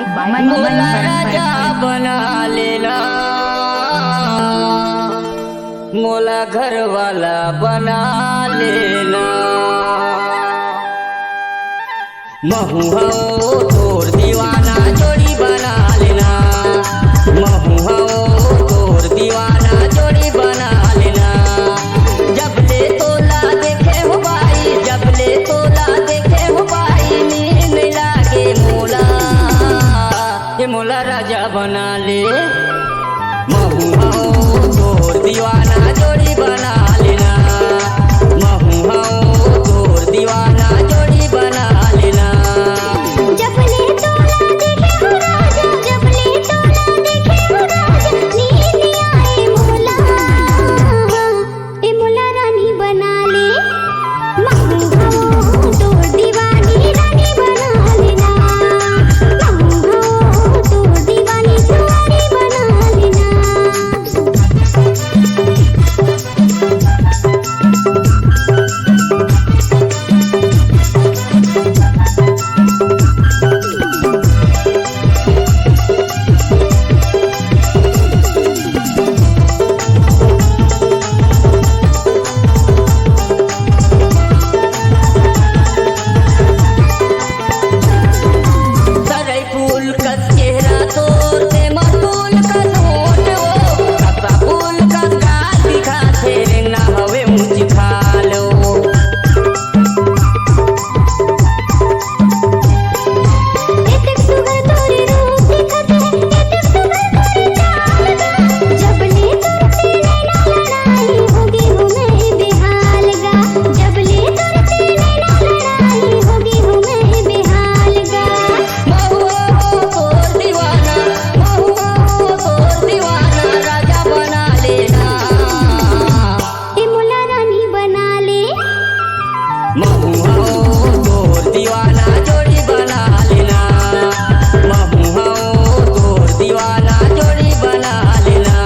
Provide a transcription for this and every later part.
मोला राजा बना लेना, मोला घर वाला बना लेना। महू हो तोर दीवाना जोड़ी बना लेना, महू हो तोर दीवाना जोड़ी बना लेना। जब ले तोला देखे हो भाई, जब ले तोला देखे हो भाई, नींद लागे मोला, ये मोला राजा बना ले। महू हो तोर दीवाना जोड़ी बना लेना, महू हो तोर दीवाना जोड़ी बना लेना। जब ले तोला देखे हो राजा, जब ले तोला देखे हो राजा, नींद आए मोला, ए मोला रानी बना ले। महू हो तोर दीवानी रानी बना लेना, महू हो तोर दीवानी तुम्हारी बना लेना। सरई फूल कस चेहरा तोर ते मटूल कस होठ हो, खसा फूल कस गाल दिखाथे ना हवे ऊंची खालो। एतक सुगर तोरे रूप दिखत है, एतक सुगर तोरे चाल गा। जब ले तुरते नैना लड़ाई होगी हूँ मैं बेहाल गा, जब ले तुरते नैना लड़ाई होगी हूँ मैं बेहाल गा। महू हो तोर दीवाना, महू हो तोर दीवाना राजा बना लेना। ए मोला रानी बना ले। महू हो तोर दीवाना जोड़ी बना लेना, महू हो तोर दीवाना जोड़ी बना लेना।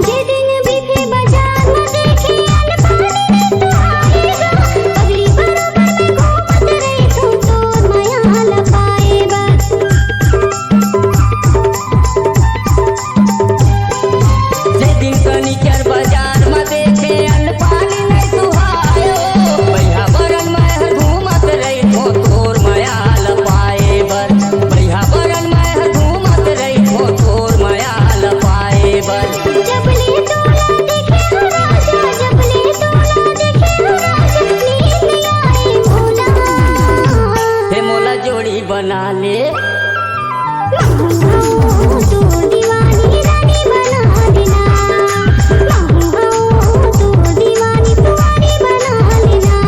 जे दिन बीते बाजार में देखे अनपानी में तू आएगा, पगली बरोबर में घूमत रही तू तोर माया लपाएगा। जे दिन कनिचर बाजार में देखे अन्न पानी नहीं सुहायो, भैया बरन में घूमत रही हो तोर माया लपाए बर, भैया बरन में घूमत रही हो तोर माया लपाए बर। जब ले तोला देखे हो राजा, जब ले तोला देखे हो राजा, नींद आए मोला, हे मोला जोड़ी बना ले। महू हो तोर दीवानी रानी बना देना, महू हो तोर दीवानी तुम्हारी बना लेना।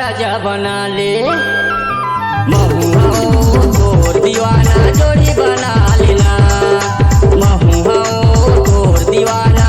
राजा बना ले। महू तोर दीवाना जोड़ी बना लेना, महू तोर दीवाना